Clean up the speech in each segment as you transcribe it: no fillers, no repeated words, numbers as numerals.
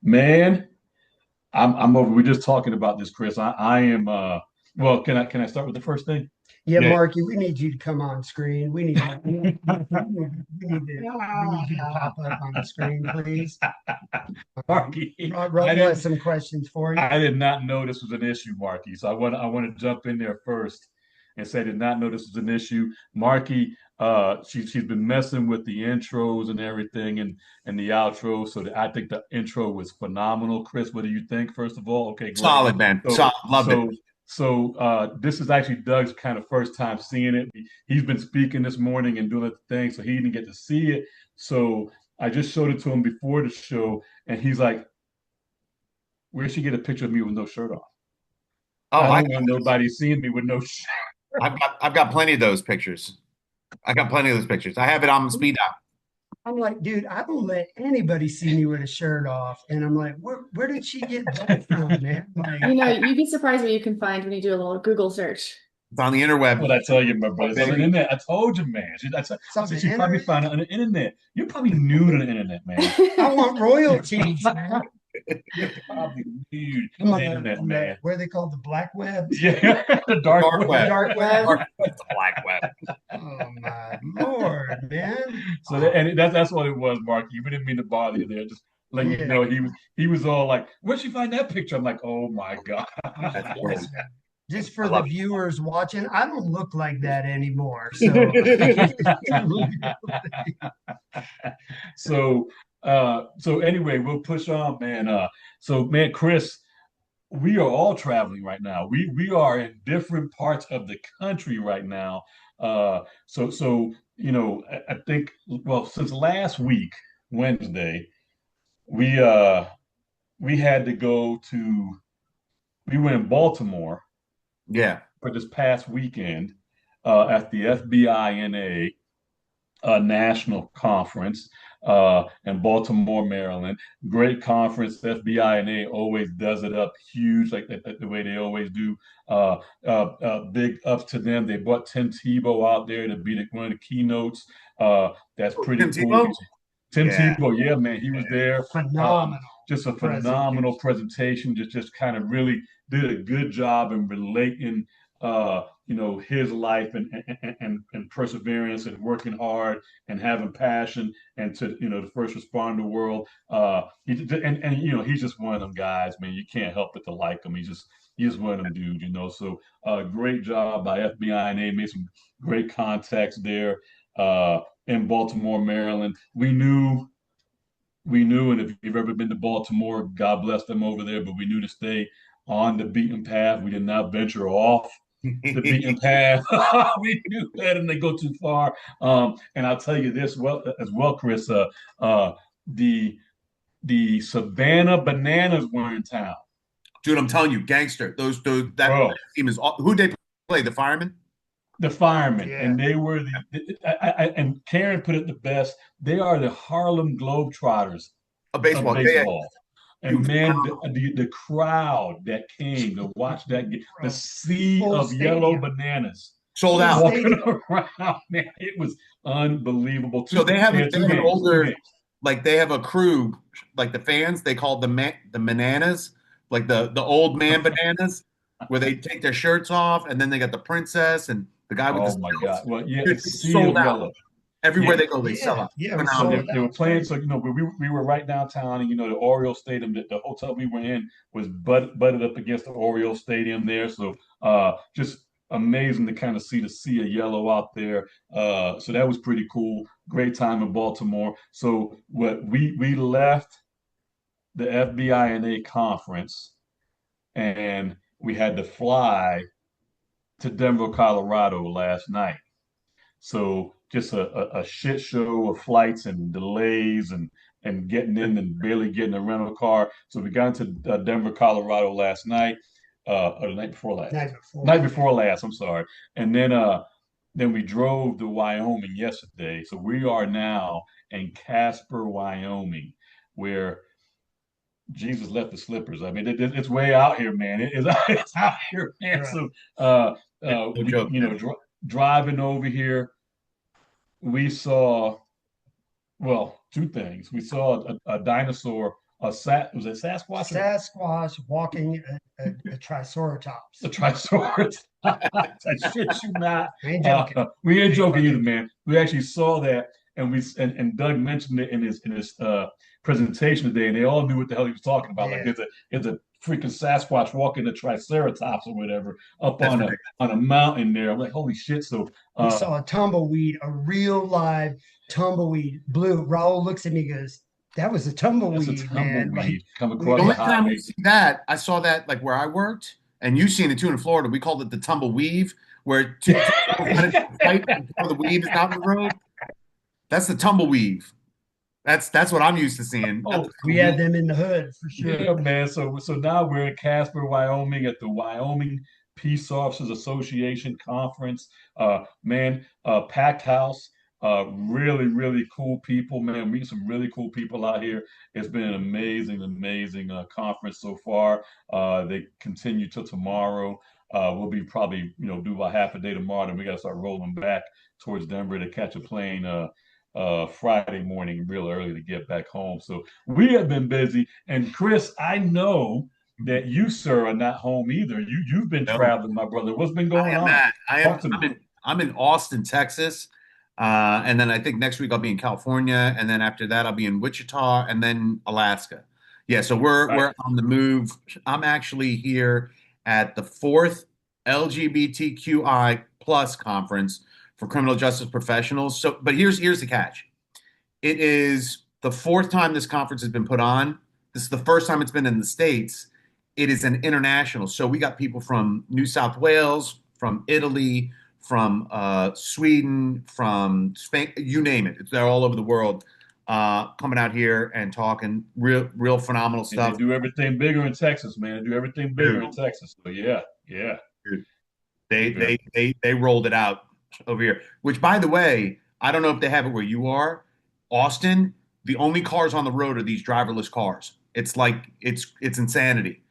Man, I'm over. We're just talking about this, Chris. I am well, can I start with the first thing? Yeah, Yeah. Marky, we need you to come on screen. We need you to pop up on the screen, please. Marky, I Raul has didn't some questions for you. I did not know this was an issue, Marky. So I want to jump in there first and say I did not know this was an issue. Marky, she's been messing with the intros and everything and the outro. So I think the intro was phenomenal. Chris, what do you think? First of all, okay, great. Solid, man. So Solid. Loved it. so this is actually Doug's kind of first time seeing it. He's been speaking this morning and doing the thing, so he didn't get to see it. So I just showed it to him before the show, and he's like, where she get a picture of me with no shirt on? Oh, I don't want nobody seeing me with no shirt. I've got plenty of those pictures. I got plenty of those pictures. I have it on speed dial. I'm like, dude, I don't let anybody see me with a shirt off. And I'm like, where did she get that from, man? Like, You'd be surprised what you can find when you do a little Google search. It's on the interweb. What I tell you, my brother, Oh, it's on the baby. internet. I told you, man. I said something she probably found it on the internet. You're probably new to the internet, man. I want royalties, man. You're probably new to I'm the on internet, on the man. what are they called? The black web? Yeah, the dark Dark web. The web. dark web. Dark web. The black web. Oh my Lord, man. So that's what it was, Mark. You didn't mean to bother you there. Just let you Yeah. know he was all like, "Where'd she find that picture?" I'm like, "Oh my god." That's great. Just I for the love viewers watching, I don't look like that anymore. So it. so anyway, we'll push on, man. So man, Chris, we are all traveling right now. We are in different parts of the country right now. So I think well, since last week, Wednesday, we uh we had to go to we were in Baltimore Yeah. for this past weekend at the FBINA national conference in Baltimore, Maryland. Great conference. FBI&A always does it up huge, like the way they always do. Big ups to them. They brought Tim Tebow out there to be one of the keynotes. That's Oh, pretty Tim cool. Tebow? Tim Yeah. Tebow, yeah, man, he was there. Uh, phenomenal just a presentation. phenomenal presentation. Just kind of really did a good job in relating, his life and perseverance and working hard and having passion and to the first responder world. He's just one of them guys, man. You can't help but to like him. He's just one of them dudes. So great job by FBI and A. Made some great contacts there in Baltimore, Maryland. We knew, and if you've ever been to Baltimore, God bless them over there, but we knew to stay on the beaten path. We did not venture off the beaten path. We knew that, and they go too far. And I'll tell you this as well, Chris. Uh, the the Savannah Bananas were in town, Dude, I'm telling you, gangster. That bro. team is who they play? The firemen? The firemen, Yeah. and they were and Karen put it the best. They are the Harlem Globetrotters A of baseball. Yeah, yeah. baseball. And Dude, man, phenomenal. the crowd that came to watch the Bro, sea full of yellow stadium. bananas Sold Full out. walking stadium. around, man, it was unbelievable. So They had they two have an games, two older, games. like they have a crew, like the fans, they call the bananas, like the old man bananas, where they take their shirts off and then they got the princess and the guy with the Oh my God! stilts. Well, yeah, a Dude, it's sea sold of out. yellow. Everywhere Yeah. they go, they sell Yeah, out. yeah, it was So Phenomenal. they, sold they were out. playing. So we were right downtown, and the Orioles Stadium, the hotel we were in was butted up against the Orioles Stadium there. So just amazing to kind of see the sea of yellow out there. So that was pretty cool. Great time in Baltimore. So what we left the FBINA conference, and we had to fly to Denver, Colorado last night. So just a shit show of flights and delays and getting in and barely getting a rental car. So we got into Denver, Colorado last night, or the night before last. Night before. Night before last, I'm sorry. And then we drove to Wyoming yesterday. So we are now in Casper, Wyoming, where Jesus left the slippers. I mean, it's way out here, man. It's out here, man. Right. So No joke, man. driving over here, we saw, well, two things. We saw a dinosaur was it Sasquatch? Sasquatch walking a triceratops. The Trisaurus. I shit you not. I ain't joking. We ain't joking either, man. We actually saw that, and Doug mentioned it in his presentation today, and they all knew what the hell he was talking about. Like Yeah. there's a freaking Sasquatch walking the Triceratops or whatever up That's on ridiculous. a mountain there. I'm like, holy shit! So We saw a tumbleweed, a real live tumbleweed. Blue. Raul looks at me and goes, that was a that's a tumbleweed, man. Like tumbleweed come we, across The the only time highway. we see that, I saw that like where I worked, and you've seen it too in Florida. We called it the tumbleweave, where two people get into a fight before the weave is out in the road. That's the tumbleweave. That's what I'm used to seeing. Not Oh, the we had tumbleweed. them in the hood for sure. yeah, man. So now we're in Casper, Wyoming, at the Wyoming Peace Officers Association conference. Man, packed house. Really, really cool people, man. Meet some really cool people out here. It's been an amazing, amazing conference so far. They continue till tomorrow. We'll be probably, do about half a day tomorrow, then we got to start rolling back towards Denver to catch a plane Friday morning real early to get back home. So we have been busy. And Chris, I know that you, sir, are not home either. You've been No, traveling, my brother. What's been I going am on? not. I Talk am. to me. I'm in Austin, Texas, and then I think next week I'll be in California, and then after that I'll be in Wichita, and then Alaska. Yeah, so Right. we're on the move. I'm actually here at the fourth LGBTQI plus conference for criminal justice professionals. So, but here's the catch. It is the fourth time this conference has been put on. This is the first time it's been in the States. It is an international. So we got people from New South Wales, from Italy, from Sweden, from Spain, you name it. They're all over the world coming out here and talking real phenomenal And they stuff. do everything bigger in Texas, man. They do everything bigger in Dude, Texas. So yeah, yeah. dude, they, Very they, they rolled it out over here, which by the way, I don't know if they have it where you are. Austin, the only cars on the road are these driverless cars. It's like it's insanity.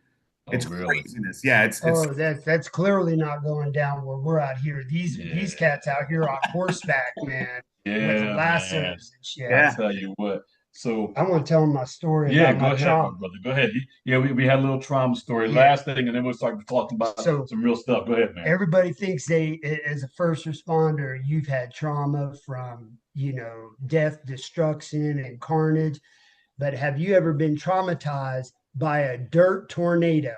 oh It's really? craziness. Yeah, it's Oh, that's clearly not going down where we're out here. These Yeah. cats out here on horseback, man, with Yeah, lassos man. and shit. I yeah. tell you what. So I want to tell them my story yeah, about my go ahead, my trauma. brother. Go ahead. Yeah, we had a little trauma story. Yeah. Last thing, and then we'll start talking about So some real stuff. Go ahead, man. everybody thinks as a first responder, you've had trauma from, death, destruction, and carnage. But have you ever been traumatized by a dirt tornado?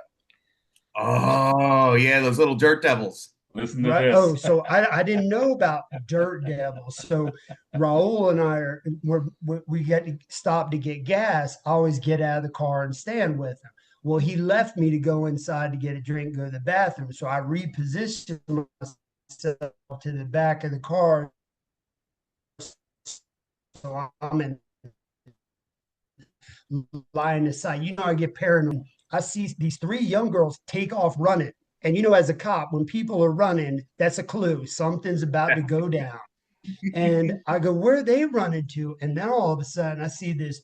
Oh, yeah, those little dirt devils. Listen to Right. Oh, this. so I didn't know about dirt devils. So Raul and I we get to stop to get gas. I always get out of the car and stand with him. Well, he left me to go inside to get a drink, go to the bathroom. So I repositioned myself to the back of the car. So I'm in line of sight. I get paranoid. I see these three young girls take off running. And as a cop, when people are running, that's a clue. Something's about to go down. And I go, where are they running to? And then all of a sudden I see this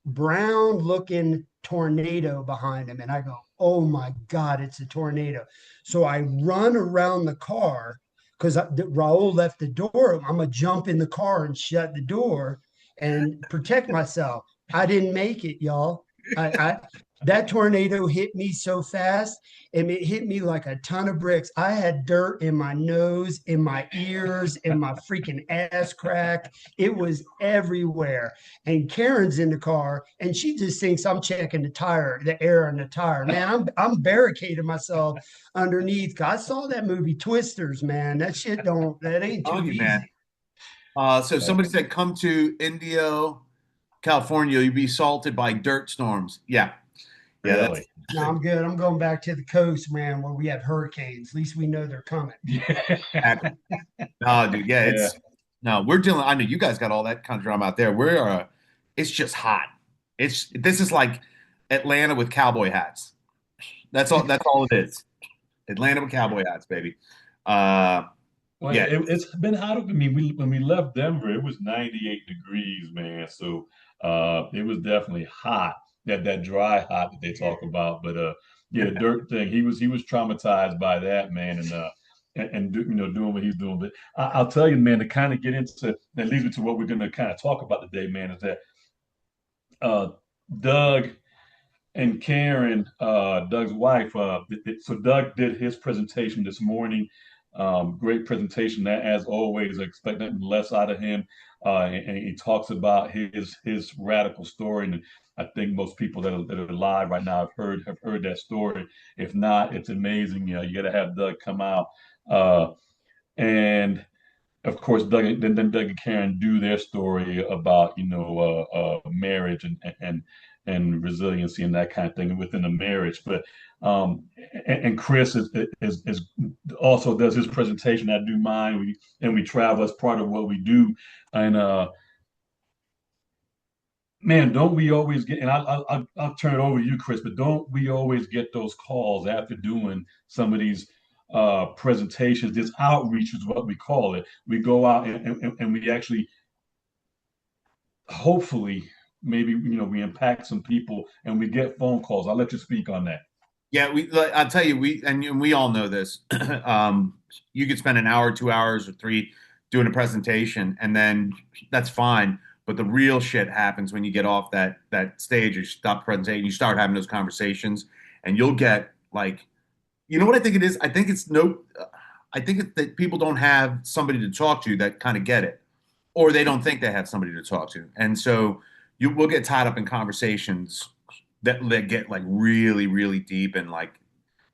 brown looking tornado behind them. And I go, oh my God, it's a tornado. So I run around the car because Raul left the door. I'm going to jump in the car and shut the door and protect myself. I didn't make it, y'all. I that tornado hit me so fast and it hit me like a ton of bricks. I had dirt in my nose, in my ears, in my freaking ass crack. It was everywhere. And Karen's in the car and she just thinks I'm checking the air in the tire. Man, I'm barricading myself underneath. I saw that movie Twisters, man. That ain't Oh, too you man. easy. So somebody said, come to Indio, California, you'll be assaulted by dirt storms. Yeah. Yeah, that's Really? No, I'm good. I'm going back to the coast, man, where we have hurricanes. At least we know they're coming. Yeah. exactly. No, dude. Yeah, Yeah. no, we're dealing. I know you guys got all that kind of drama out there. It's just hot. This is like Atlanta with cowboy hats. That's all it is. Atlanta with cowboy hats, baby. Uh, Well, yeah, it's been hot. I mean, when we left Denver, it was 98 degrees, man. So it was definitely hot. That dry hot that they talk about. But yeah, the dirt thing. He was traumatized by that, man, and doing what he's doing. But I'll tell you, man, to kind of get into that leads me to what we're going to kind of talk about today, man, is that uh, Doug and Karen, Doug's wife, so Doug did his presentation this morning. Great presentation, that as always, I expect nothing less out of him. And he talks about his radical story, and I think most people that are live right now have heard that story. If not, it's amazing. You got to have Doug come out. And of course, then Doug and Karen do their story about marriage and resiliency and that kind of thing within a marriage. But and Chris is also does his presentation. I do mine. We travel as part of what we do. And man, don't we always get? And I'll turn it over to you, Chris. But don't we always get those calls after doing some of these presentations? This outreach is what we call it. We go out and we actually, hopefully, maybe we impact some people and we get phone calls. I'll let you speak on that. Yeah, I'll tell you, we all know this. You could spend an hour, 2 hours, or three doing a presentation, and then that's fine. But the real shit happens when you get off that stage, or you stop the presentation, you start having those conversations, and you'll get like, you know what I think it is? I think it's that people don't have somebody to talk to that kind of get it, or they don't think they have somebody to talk to, and so you will get tied up in conversations that get like really, really deep, and like,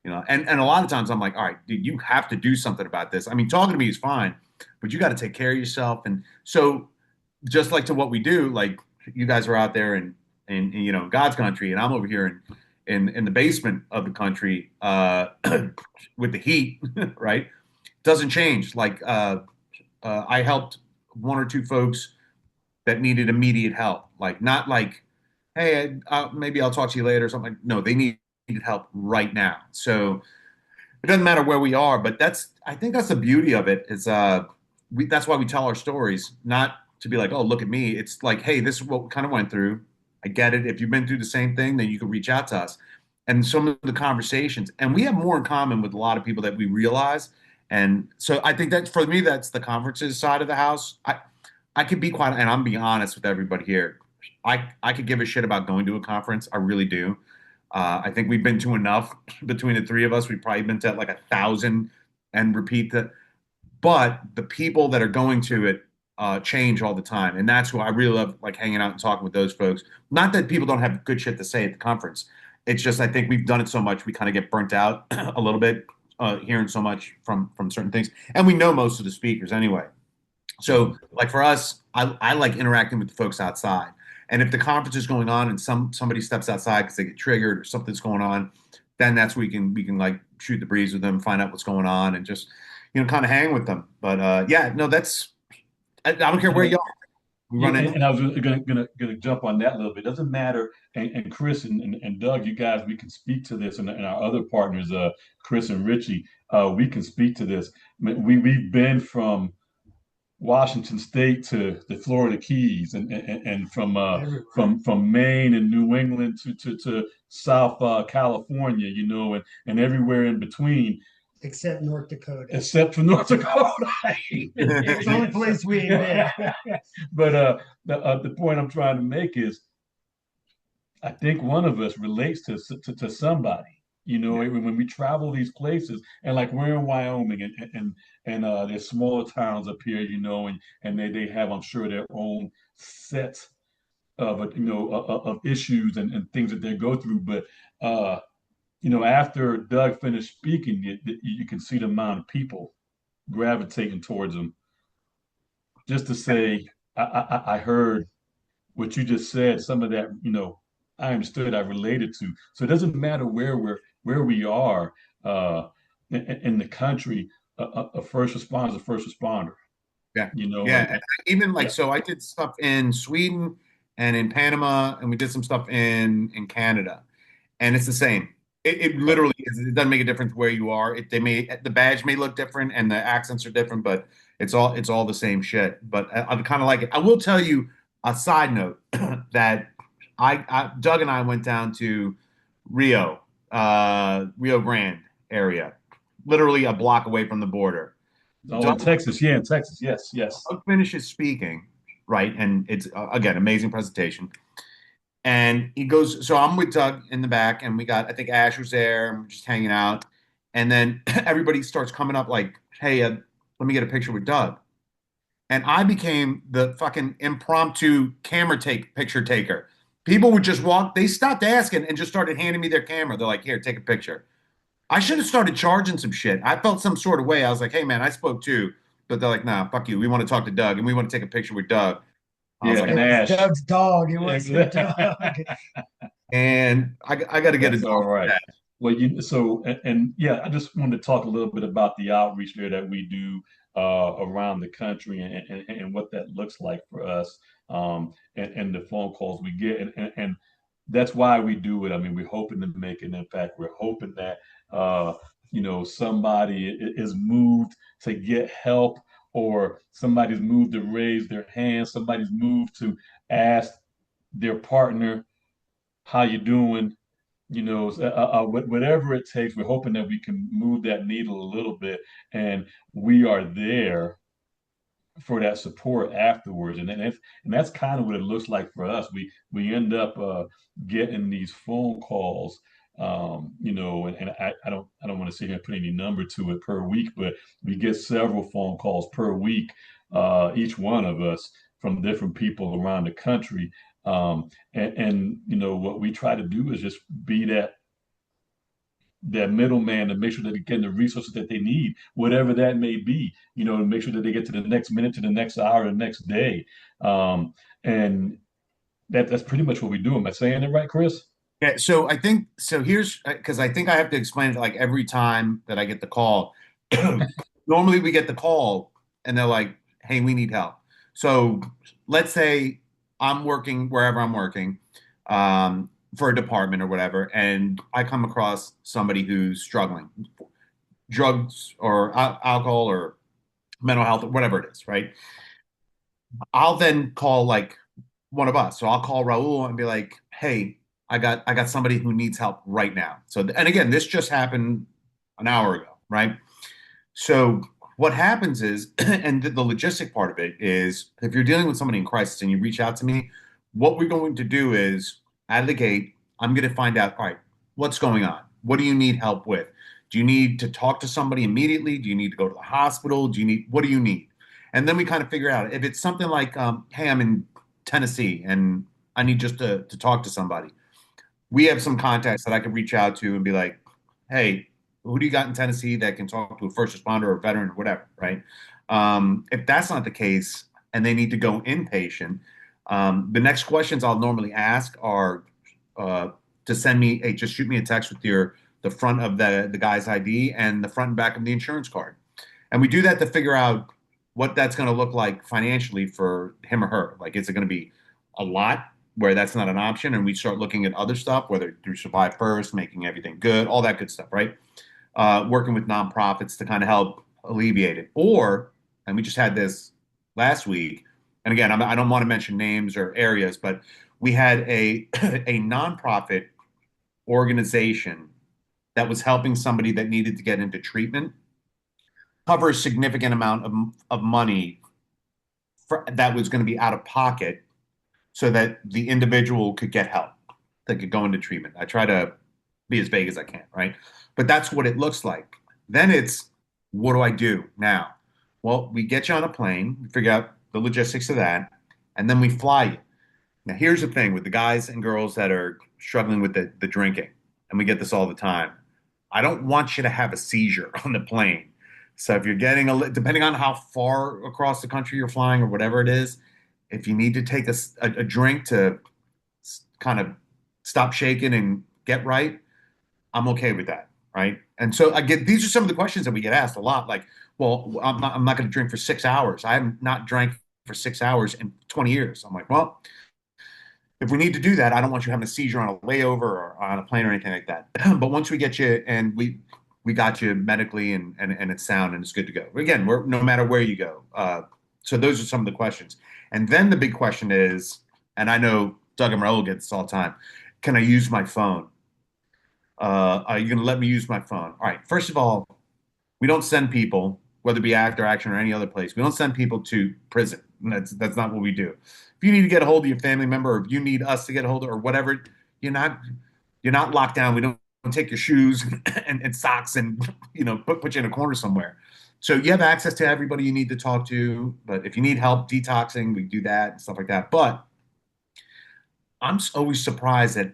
and a lot of times I'm like, all right, dude, you have to do something about this. I mean, talking to me is fine, but you got to take care of yourself. And so, just like to what we do, like you guys are out there in God's country, and I'm over here in the basement of the country, with the heat, right? Doesn't change. Like, I helped one or two folks that needed immediate help, like not like, hey, maybe I'll talk to you later or something. No, they needed help right now. So it doesn't matter where we are, but I think that's the beauty of it is, that's why we tell our stories, not to be like, oh, look at me. It's like, hey, this is what we kind of went through. I get it. If you've been through the same thing, then you can reach out to us. And some of the conversations, and we have more in common with a lot of people that we realize. And so I think that for me, that's the conferences side of the house. I could be quite, and I'm being honest with everybody here. I could give a shit about going to a conference. I really do. I think we've been to enough between the three of us. We've probably been to like 1,000 and repeat that. But the people that are going to it change all the time, and that's who I really love, like hanging out and talking with those folks. Not that people don't have good shit to say at the conference. It's just I think we've done it so much, we kind of get burnt out a little bit, hearing so much from certain things, and we know most of the speakers anyway. So, like for us, I like interacting with the folks outside. And if the conference is going on and somebody steps outside because they get triggered or something's going on, then that's where we can like shoot the breeze with them, find out what's going on, and just kind of hang with them. But yeah, no, I don't care where you are. We Yeah, run in. and I was gonna jump on that a little bit. It doesn't matter, and Chris and Doug, you guys, we can speak to this, and our other partners, Chris and Richie, we can speak to this. We've been from Washington State to the Florida Keys, and from Maine and New England to South California, and everywhere in between, except North Dakota. except for North Dakota. It's the only place we ain't been. But the point I'm trying to make is, I think one of us relates to somebody. When we travel these places, and like we're in Wyoming, and there's smaller towns up here, and they have, I'm sure, their own set of issues and things that they go through. But after Doug finished speaking, you can see the amount of people gravitating towards him. Just to say, I heard what you just said. Some of that, I understood, I related to. So it doesn't matter where we are in the country. A first responder is a first responder. Yeah, And, yeah. Even like, yeah, so I did stuff in Sweden and in Panama, and we did some stuff in Canada, and it's the same. It yeah, literally is. It doesn't make a difference where you are. The badge may look different and the accents are different, but it's all the same shit. But I kind of like it. I will tell you a side note that Doug and I went down to Rio Grande area, literally a block away from the border. oh, in Doug Texas, yeah, in Texas, yes, yes. finishes speaking, right, and it's again amazing presentation. And he goes, so I'm with Doug in the back, and we got, I think Ash was there, and we're just hanging out. And then everybody starts coming up like, hey, let me get a picture with Doug. And I became the fucking impromptu camera take picture taker. People would just walk, they stopped asking and just started handing me their camera. They're like, here, take a picture. I should have started charging some shit. I felt some sort of way. I was like, hey, man, I spoke too. But they're like, nah, fuck you. We want to talk to Doug and we want to take a picture with Doug. I was Yeah, like, and It was Ash. Doug's dog. It wasn't Doug. and I got to get a That's all dog for right. that. Well, and yeah, I just wanted to talk a little bit about the outreach there that we do around the country and what that looks like for us, and the phone calls we get, and that's why we do it. I mean, we're hoping to make an impact. We're hoping that somebody is moved to get help, or somebody's moved to raise their hand, somebody's moved to ask their partner, "How you doing?" Whatever it takes, we're hoping that we can move that needle a little bit, and we are there for that support afterwards. And that's kind of what it looks like for us. We end up getting these phone calls, and I don't want to sit here and put any number to it per week, but we get several phone calls per week, each one of us, from different people around the country. And what we try to do is just be that middleman to make sure that they're getting the resources that they need, whatever that may be, to make sure that they get to the next minute, to the next hour, the next day. And that's pretty much what we do. Am I saying it right, Chris? Yeah, so I think so. Here's because I think I have to explain it like every time that I get the call. Normally, we get the call and they're like, "Hey, we need help." So let's say I'm working wherever I'm working for a department or whatever, and I come across somebody who's struggling, drugs or alcohol or mental health or whatever it is, right? I'll then call like one of us. So I'll call Raul and be like, "Hey, I got somebody who needs help right now." So and again, this just happened an hour ago, right? So what happens is, and the logistic part of it is, if you're dealing with somebody in crisis and you reach out to me, what we're going to do is out of the gate, I'm going to find out, all right, what's going on? What do you need help with? Do you need to talk to somebody immediately? Do you need to go to the hospital? What do you need? And then we kind of figure out if it's something like, hey, I'm in Tennessee and I need just to talk to somebody. We have some contacts that I could reach out to and be like, hey, who do you got in Tennessee that can talk to a first responder or a veteran or whatever, right? If that's not the case and they need to go inpatient, the next questions I'll normally ask are uh, to send me, hey, just shoot me a text with the front of the guy's ID and the front and back of the insurance card. And we do that to figure out what that's going to look like financially for him or her. Like, is it going to be a lot where that's not an option? And we start looking at other stuff, whether through Survive First, making everything good, all that good stuff, right? Working with nonprofits to kind of help alleviate it. Or, and we just had this last week, and again, I don't want to mention names or areas, but we had a nonprofit organization that was helping somebody that needed to get into treatment cover a significant amount of money that was going to be out of pocket so that the individual could get help, that could go into treatment. I try to be as vague as I can, right? But that's what it looks like. Then it's, what do I do now? Well, we get you on a plane, we figure out the logistics of that, and then we fly you. Now, here's the thing with the guys and girls that are struggling with the drinking, and we get this all the time. I don't want you to have a seizure on the plane. So if you're getting depending on how far across the country you're flying or whatever it is, if you need to take a drink to kind of stop shaking and get right, I'm okay with that, right? And so I get these are some of the questions that we get asked a lot. Like, well, I'm not going to drink for 6 hours. I have not drank for 6 hours in 20 years. I'm like, well, if we need to do that, I don't want you having a seizure on a layover or on a plane or anything like that. But once we get you and we got you medically and it's sound and it's good to go. Again, we're no matter where you go. So those are some of the questions. And then the big question is, and I know Doug and Raul get this all the time, can I use my phone? Are you going to let me use my phone? All right. First of all, we don't send people, whether it be Act or Action or any other place, we don't send people to prison. That's not what we do. If you need to get a hold of your family member, or if you need us to get a hold of, or whatever, you're not you're not locked down. We don't take your shoes and socks and put you in a corner somewhere. So you have access to everybody you need to talk to. But if you need help detoxing, we do that and stuff like that. But I'm always surprised that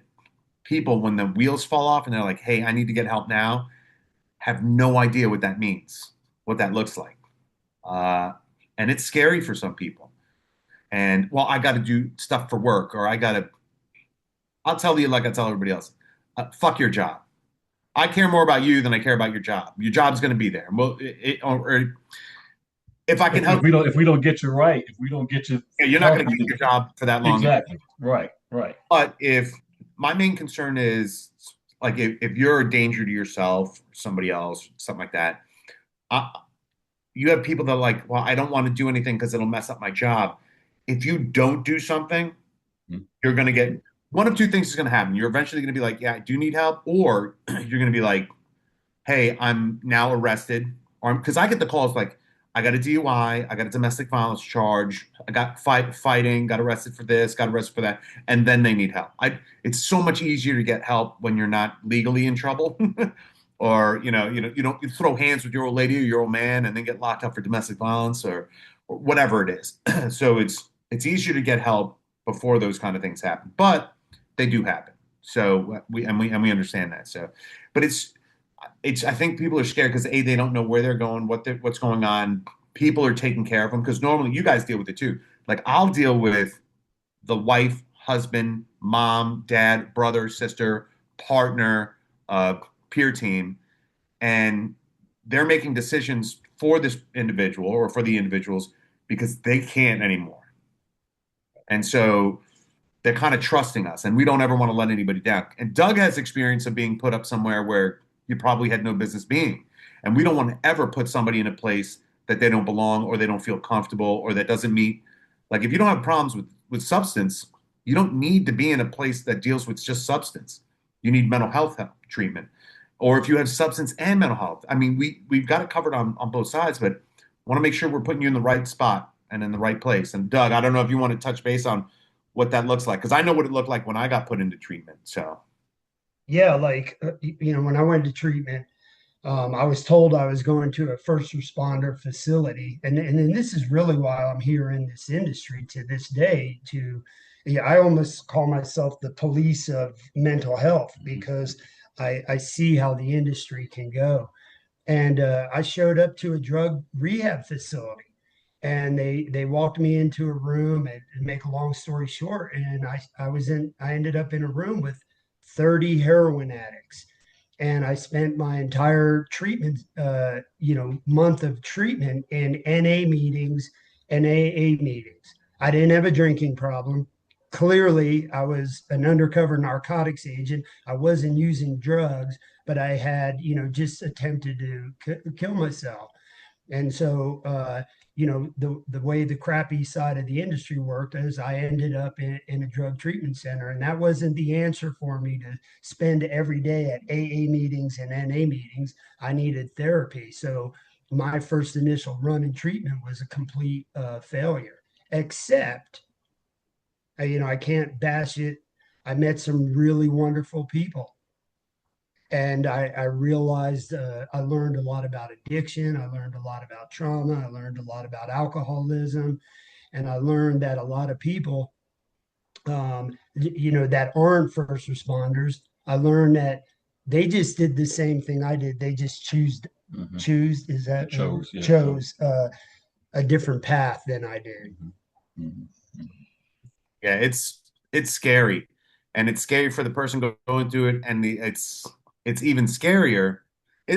people, when the wheels fall off and they're like, "Hey, I need to get help now," have no idea what that means, what that looks like. Uh, and it's scary for some people. And well, I got to do stuff for work, or I'll tell you like I tell everybody else, fuck your job. I care more about you than I care about your job. Your job's going to be there. Well, or if I can help you, If we don't get you right, if we don't get you you're not going to healthy, keep your job for that long. exactly. Right, right. But if my main concern is like if you're a danger to yourself, somebody else, something like that, I, you have people that are like, well, I don't want to do anything because it'll mess up my job. If you don't do something, you're going to get one of two things is going to happen. You're eventually going to be like, yeah, I do need help. Or you're going to be like, hey, I'm now arrested. Or because I get the calls like, I got a DUI, I got a domestic violence charge, I got fighting, got arrested for this, got arrested for that, and then they need help. It's so much easier to get help when you're not legally in trouble, or you throw hands with your old lady or your old man and then get locked up for domestic violence or whatever it is. So it's easier to get help before those kind of things happen, but they do happen. So we understand that. So, but it's I think people are scared because they don't know where they're going, what's going on. People are taking care of them because normally you guys deal with it too. Like I'll deal with the wife, husband, mom, dad, brother, sister, partner, peer team, and they're making decisions for this individual or for the individuals because they can't anymore. And so they're kind of trusting us, and we don't ever want to let anybody down. And Doug has experience of being put up somewhere where you probably had no business being. And we don't want to ever put somebody in a place that they don't belong or they don't feel comfortable or that doesn't meet. Like if you don't have problems with substance, you don't need to be in a place that deals with just substance. You need mental health treatment. Or if you have substance and mental health. I mean, we've got it covered on both sides, but want to make sure we're putting you in the right spot and in the right place. And Doug, I don't know if you want to touch base on what that looks like, because I know what it looked like when I got put into treatment. So Yeah, like when I went to treatment, I was told I was going to a first responder facility, and then this is really why I'm here in this industry to this day. Yeah, I almost call myself the police of mental health because I see how the industry can go. And I showed up to a drug rehab facility, and they walked me into a room. And make a long story short, and I ended up in a room with 30 heroin addicts, and I spent my entire treatment, month of treatment in NA meetings and AA meetings. I didn't have a drinking problem. Clearly, I was an undercover narcotics agent. I wasn't using drugs, but I had, just attempted to kill myself. And so, the way the crappy side of the industry worked is I ended up in a drug treatment center, and that wasn't the answer for me to spend every day at AA meetings and NA meetings. I needed therapy. So my first initial run in treatment was a complete failure. Except, I can't bash it. I met some really wonderful people, and I realized I learned a lot about addiction. I learned a lot about trauma. I learned a lot about alcoholism, and I learned that a lot of people, that aren't first responders, I learned that they just did the same thing I did. They just choose is that chose a different path than I did. yeah, it's scary, and it's scary for the person going through it, and it's even scarier.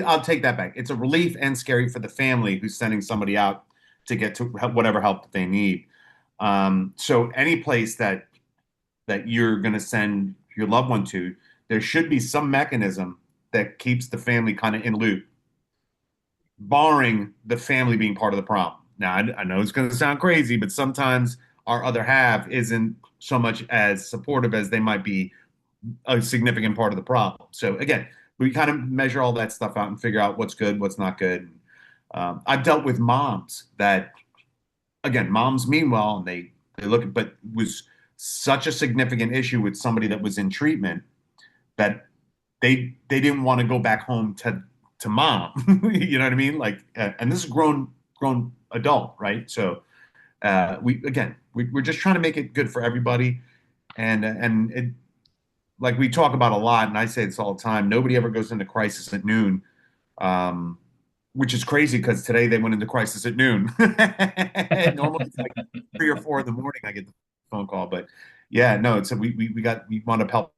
I'll take that back. It's a relief and scary for the family who's sending somebody out to get to whatever help that they need. So any place that you're going to send your loved one to, there should be some mechanism that keeps the family kind of in loop, barring the family being part of the problem. Now, I know it's going to sound crazy, but sometimes our other half isn't so much as supportive as they might be a significant part of the problem. So again, we kind of measure all that stuff out and figure out what's good, what's not good. I've dealt with moms that again, moms mean well, and they look at, but it was such a significant issue with somebody that was in treatment that they didn't want to go back home to mom. You know what I mean? Like, and this is grown adult, right? So we're just trying to make it good for everybody, and it, like we talk about a lot, and I say this all the time. Nobody ever goes into crisis at noon, um, which is crazy because today they went into crisis at noon. Normally it's like 3 or 4 in the morning I get the phone call, but yeah, no, it's we want to help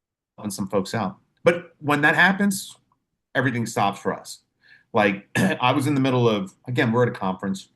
some folks out. But when that happens, everything stops for us. Like I was in the middle of, again, we're at a conference.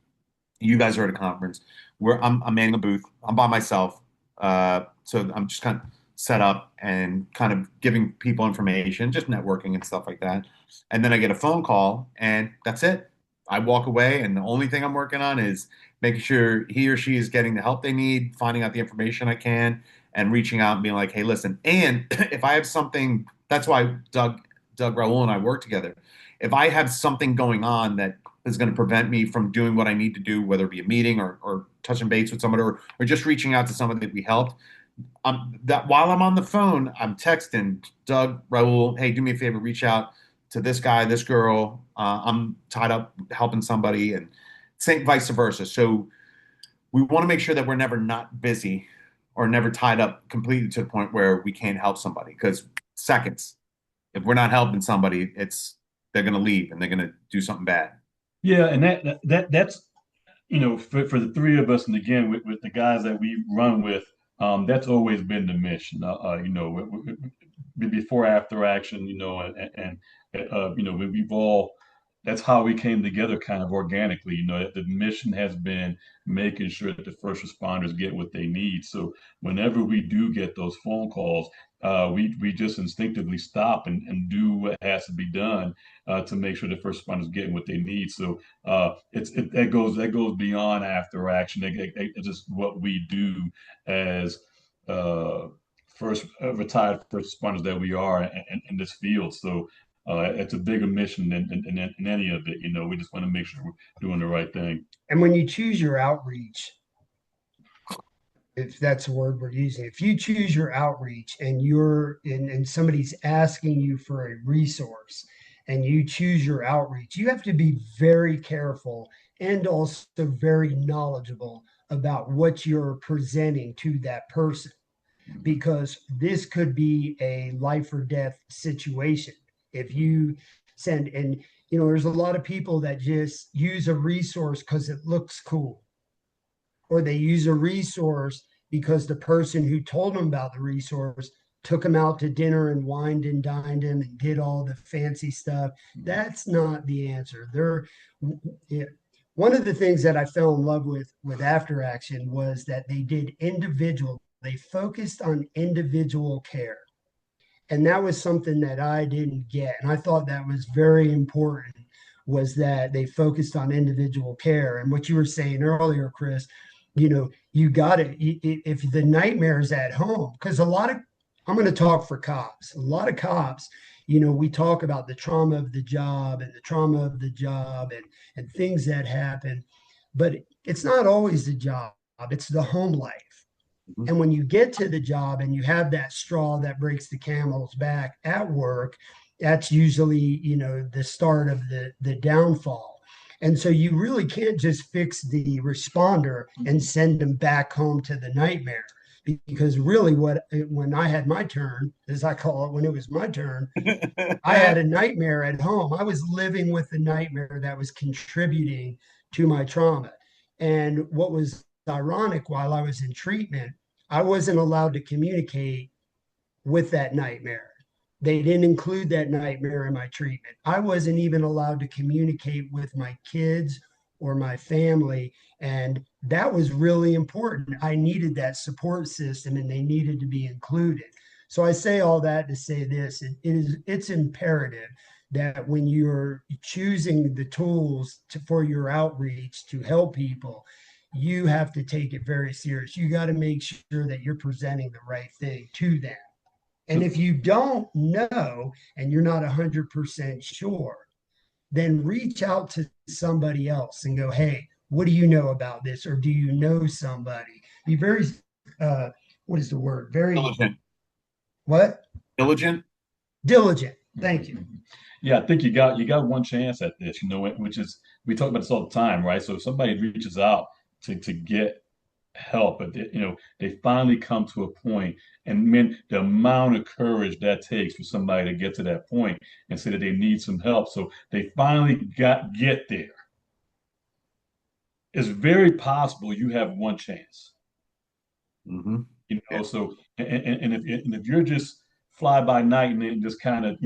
You guys are at a conference where I'm manning a booth. I'm by myself. So I'm just kind of set up and kind of giving people information, just networking and stuff like that. And then I get a phone call and that's it. I walk away and the only thing I'm working on is making sure he or she is getting the help they need, finding out the information I can, and reaching out and being like, hey, listen. And if I have something, that's why Doug, Raul, and I work together. If I have something going on that is going to prevent me from doing what I need to do, whether it be a meeting or touching base with somebody or just reaching out to somebody that we helped. That while I'm on the phone, I'm texting Doug, Raul, hey, do me a favor, reach out to this guy, this girl. I'm tied up helping somebody, and same vice versa. So we want to make sure that we're never not busy or never tied up completely to the point where we can't help somebody. Because seconds, if we're not helping somebody, they're going to leave and they're going to do something bad. Yeah, and that's for the three of us, and again with the guys that we run with, that's always been the mission. Before after action, we've all that's how we came together kind of organically. The mission has been making sure that the first responders get what they need. So whenever we do get those phone calls, we just instinctively stop and do what has to be done to make sure the first responders get what they need. So that goes beyond after action. It's just what we do as uh, first retired first responders that we are in this field. So it's a bigger mission than any of it. We just want to make sure we're doing the right thing. And when you choose your outreach, if that's the word we're using, if you choose your outreach and and somebody's asking you for a resource and you choose your outreach, you have to be very careful and also very knowledgeable about what you're presenting to that person, because this could be a life or death situation. If you send, and there's a lot of people that just use a resource because it looks cool, or they use a resource because the person who told them about the resource took them out to dinner and wined and dined them and did all the fancy stuff. That's not the answer. One of the things that I fell in love with After Action was that they focused on individual care. And that was something that I didn't get. And I thought that was very important, was that they focused on individual care. And what you were saying earlier, Chris, you got it. If the nightmare is at home, because I'm going to talk for cops. A lot of cops, we talk about the trauma of the job and the trauma of the job and things that happen, but it's not always the job, it's the home life. Mhm. And when you get to the job and you have that straw that breaks the camel's back at work, that's usually, the start of the downfall. And so you really can't just fix the responder and send them back home to the nightmare. Because really, when I had my turn, as I call it, when it was my turn, I had a nightmare at home. I was living with the nightmare that was contributing to my trauma. And what was ironic, while I was in treatment, I wasn't allowed to communicate with that nightmare. They didn't include that nightmare in my treatment. I wasn't even allowed to communicate with my kids or my family. And that was really important. I needed that support system and they needed to be included. So I say all that to say this: it's imperative that when you're choosing the tools for your outreach to help people, you have to take it very serious. You got to make sure that you're presenting the right thing to them. And So if you don't know and you're not 100% sure, then reach out to somebody else and go, hey, what do you know about this? Or do you know somebody? Be very, uh, what is the word? Very, Diligent. what? Diligent. Diligent. Thank you. Yeah, I think you got one chance at this, which is we talk about this all the time, right? So if somebody reaches out to get help, but they finally come to a point, and man, the amount of courage that takes for somebody to get to that point and say that they need some help, so they finally get there. It's very possible you have one chance. Mm-hmm. Yeah. So and if you're just fly by night and then just kind of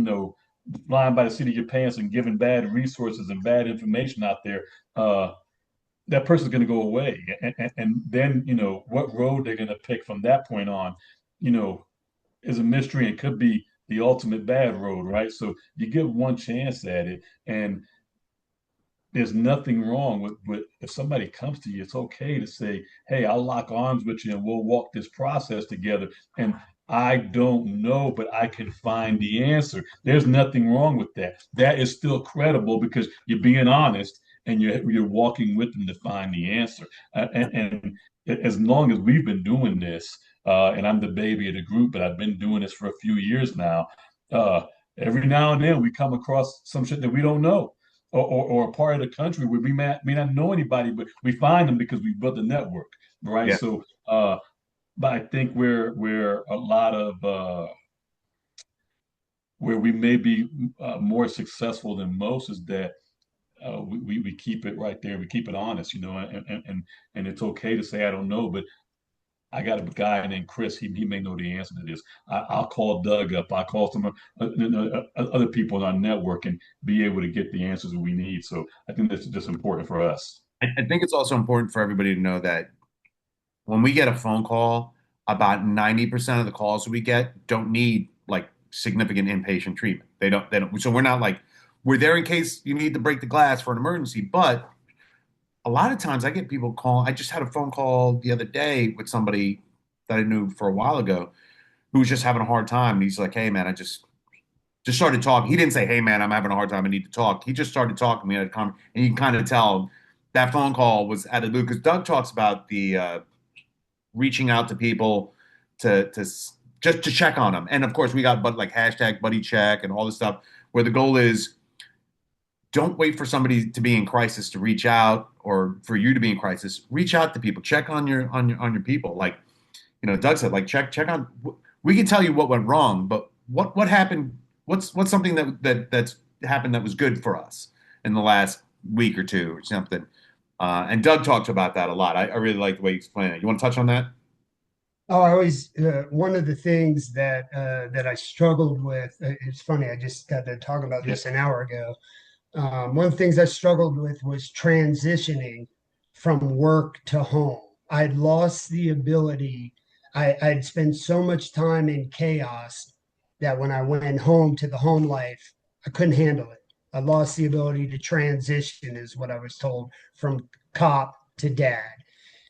flying by the seat of your pants and giving bad resources and bad information out there, uh, that person's going to go away, and then what road they're going to pick from that point on, you know, is a mystery and could be the ultimate bad road, right? So you give one chance at it, and there's nothing wrong with if somebody comes to you, it's okay to say, hey, I'll lock arms with you and we'll walk this process together. And I don't know, but I can find the answer. There's nothing wrong with that. That is still credible because you're being honest and you're walking with them to find the answer. And as long as we've been doing this, and I'm the baby of the group, but I've been doing this for a few years now. Uh, every now and then we come across some shit that we don't know, or a part of the country where we may not know anybody, but we find them because we built a network, right? Yeah. So, but I think where a lot of where we may be more successful than most is that we keep it right there. We keep it honest, and it's okay to say I don't know, but I got a guy named Chris. He may know the answer to this. I'll call Doug up. I'll call some other people in our network and be able to get the answers that we need. So I think that's just important for us. I think it's also important for everybody to know that when we get a phone call, about 90% of the calls we get don't need like significant inpatient treatment. They don't. So we're not like, we're there in case you need to break the glass for an emergency. But a lot of times I get people call. I just had a phone call the other day with somebody that I knew for a while ago who was just having a hard time. And he's like, hey, man, I just started talking. He didn't say, hey, man, I'm having a hard time. I need to talk. He just started talking. We had a conversation. And you can kind of tell that phone call was out of the blue because Doug talks about the reaching out to people to just to check on them. And of course, we got like hashtag buddy check and all this stuff where the goal is don't wait for somebody to be in crisis to reach out or for you to be in crisis. Reach out to people. Check on your people. Like Doug said, like check on. We can tell you what went wrong, but what happened? What's something that's happened that was good for us in the last week or two or something? And Doug talks about that a lot. I really like the way you explain it. You want to touch on that? Oh, I always one of the things that I struggled with. It's funny. I just got to talk about Yeah. this an hour ago. One of the things I struggled with was transitioning from work to home. I'd lost the ability. I'd spent so much time in chaos that when I went home to the home life, I couldn't handle it. I lost the ability to transition, is what I was told, from cop to dad.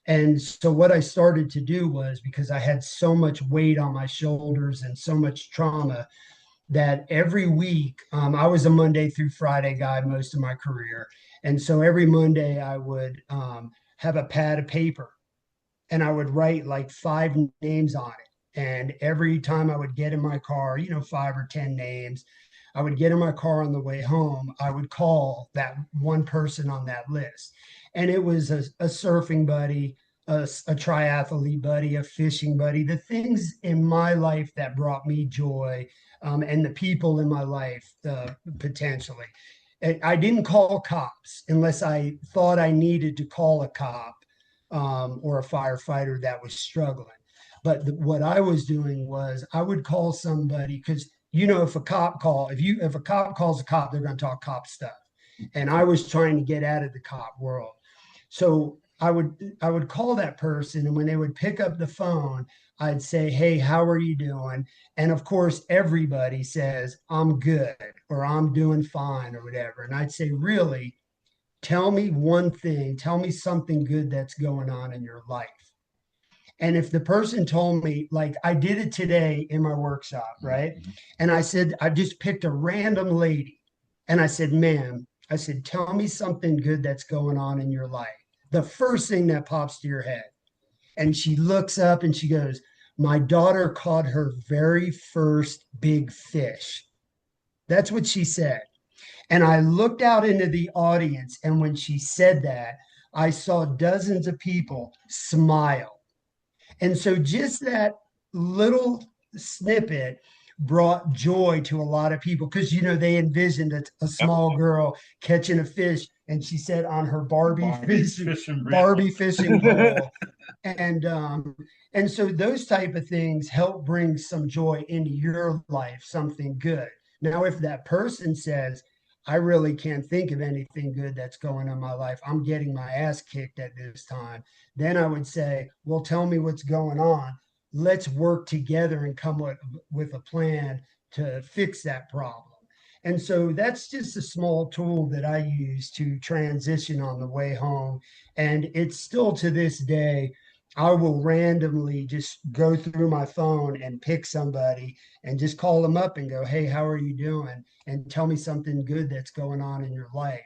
And so what I started to do was, because I had so much weight on my shoulders and so much trauma, that every week, I was a Monday through Friday guy most of my career. And so every Monday I would have a pad of paper and I would write like 5 names on it. And every time I would get in my car, 5 or 10 names, I would get in my car on the way home. I would call that one person on that list. And it was a surfing buddy, a triathlete buddy, a fishing buddy, the things in my life that brought me joy, and the people in my life, potentially. I didn't call cops unless I thought I needed to call a cop, or a firefighter that was struggling. But what I was doing was I would call somebody because if a cop calls a cop, they're going to talk cop stuff, and I was trying to get out of the cop world. So I would call that person, and when they would pick up the phone, I'd say, "Hey, how are you doing?" And of course, everybody says, "I'm good," or "I'm doing fine," or whatever. And I'd say, "Really? Tell me one thing. Tell me something good that's going on in your life." And if the person told me, like I did it today in my workshop, right? Mhm. And I said, I just picked a random lady and I said, "Ma'am," I said, "tell me something good that's going on in your life." the first thing that pops to your head. And she looks up and she goes, my daughter caught her very first big fish. That's what she said. And I looked out into the audience, and when she said that, I saw dozens of people smile. And so just that little snippet brought joy to a lot of people because, they envisioned a Yep. small girl catching a fish. And she said on her Barbie fishing pole. And and so those type of things help bring some joy into your life, something good. Now, if that person says, I really can't think of anything good that's going on in my life, I'm getting my ass kicked at this time, then I would say, well, tell me what's going on. Let's work together and come with a plan to fix that problem. And so that's just a small tool that I use to transition on the way home. And it's still to this day, I will randomly just go through my phone and pick somebody and just call them up and go, hey, how are you doing? And tell me something good that's going on in your life.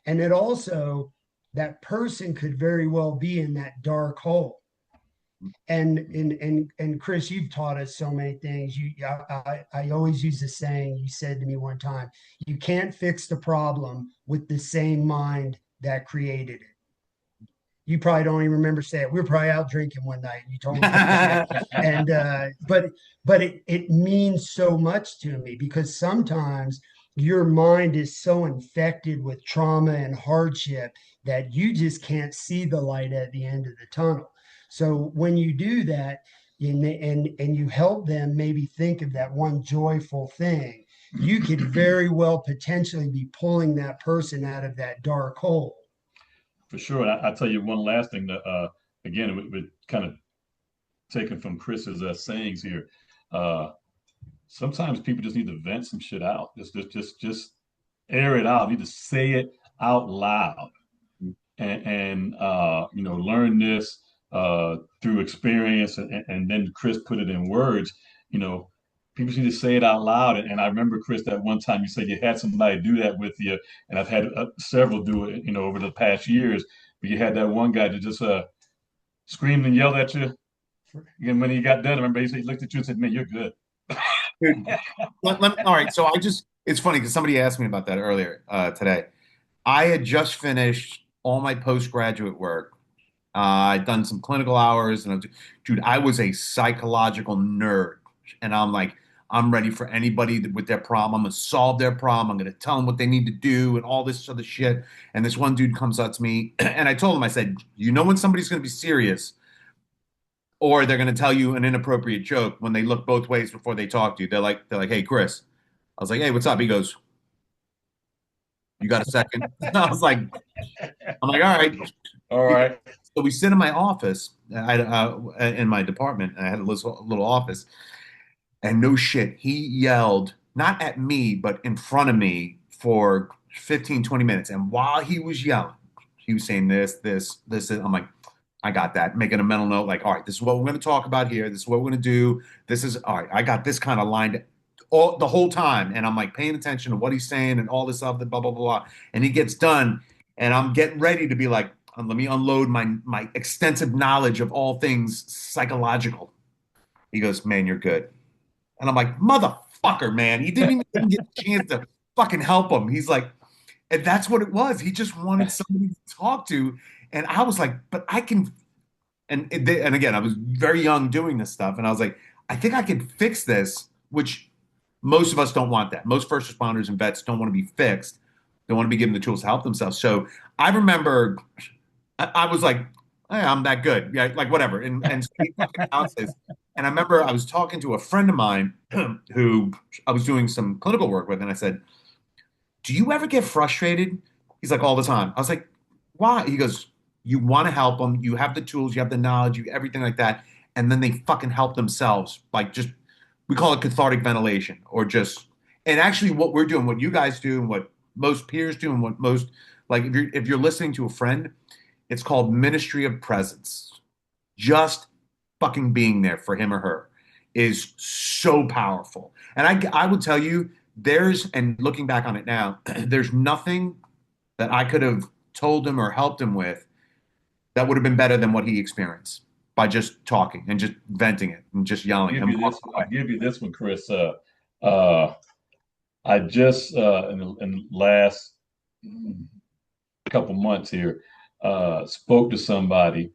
And it also, that person could very well be in that dark hole. And Chris, you've taught us so many things. I always use the saying you said to me one time: you can't fix the problem with the same mind that created it. You probably don't even remember saying it. We were probably out drinking one night. And you told me that shit. And but it means so much to me because sometimes your mind is so infected with trauma and hardship that you just can't see the light at the end of the tunnel. So when you do that, and you help them maybe think of that one joyful thing, you could very well potentially be pulling that person out of that dark hole. For sure. And I'll tell you one last thing that, again, we kind of taken from Chris's sayings here. Uh, Sometimes people just need to vent some shit out. Just air it out. You need to say it out loud, and learn this through experience, and then Chris put it in words. You know, people need to say it out loud. And I remember, Chris, that one time you said you had somebody do that with you, and I've had several do it. Over the past years, but you had that one guy that just screamed and yelled at you. And when he got done, I remember he looked at you and said, "Man, you're good." Dude, all right. So it's funny because somebody asked me about that earlier today. I had just finished all my postgraduate work. I'd done some clinical hours, and dude, I was a psychological nerd, and I'm like, I'm ready for anybody with their problem. I'm gonna solve their problem. I'm gonna tell them what they need to do, and all this other shit. And this one dude comes up to me, and I told him, I said, you know when somebody's gonna be serious, or they're gonna tell you an inappropriate joke when they look both ways before they talk to you. They're like, hey, Chris. I was like, hey, what's up? He goes, you got a second? I was like, I'm like, all right. All right. So we sit in my office, in my department. I had a little office, and no shit, he yelled not at me, but in front of me for 15, 20 minutes. And while he was yelling, he was saying this, this, this. I'm like, I got that. Making a mental note, like, all right, this is what we're going to talk about here. This is what we're going to do. This is all right. I got this kind of lined the whole time, and I'm like paying attention to what he's saying and all this other blah blah blah. And he gets done, and I'm getting ready to be like, let me unload my extensive knowledge of all things psychological. He goes, man, you're good. And I'm like, motherfucker, man. He didn't even get a chance to fucking help him. He's like, and that's what it was. He just wanted somebody to talk to. And I was like, but I can. And again, I was very young doing this stuff. And I was like, I think I can fix this, which most of us don't want that. Most first responders and vets don't want to be fixed. They want to be given the tools to help themselves. So I remember I was like, hey, I'm that good. Yeah, like whatever. And so he fucking announces. And I remember I was talking to a friend of mine who I was doing some clinical work with, and I said, do you ever get frustrated? He's like, all the time. I was like, why? He goes, you want to help them. You have the tools, you have the knowledge, you everything like that. And then they fucking help themselves. Like just, we call it cathartic ventilation or just, and actually what we're doing, what you guys do and what most peers do and what most, like if you're listening to a friend, it's called ministry of presence. Just fucking being there for him or her is so powerful. And I would tell you, and looking back on it now, there's nothing that I could have told him or helped him with that would have been better than what he experienced by just talking and just venting it and just yelling and walking I'll away. give you this one, Chris. Uh, I just in the last couple months here spoke to somebody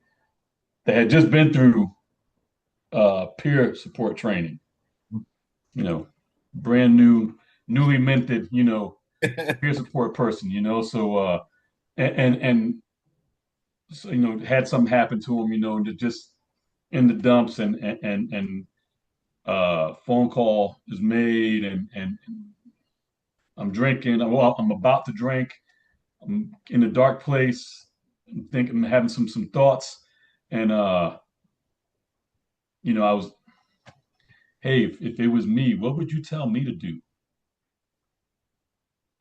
that had just been through peer support training. You know, brand new, newly minted. Peer support person. So and so, had something happen to him. Just in the dumps and phone call is made and I'm drinking. Well, I'm about to drink. I'm in a dark place. I'm thinking, I'm having some thoughts, and I was, hey, if it was me, what would you tell me to do?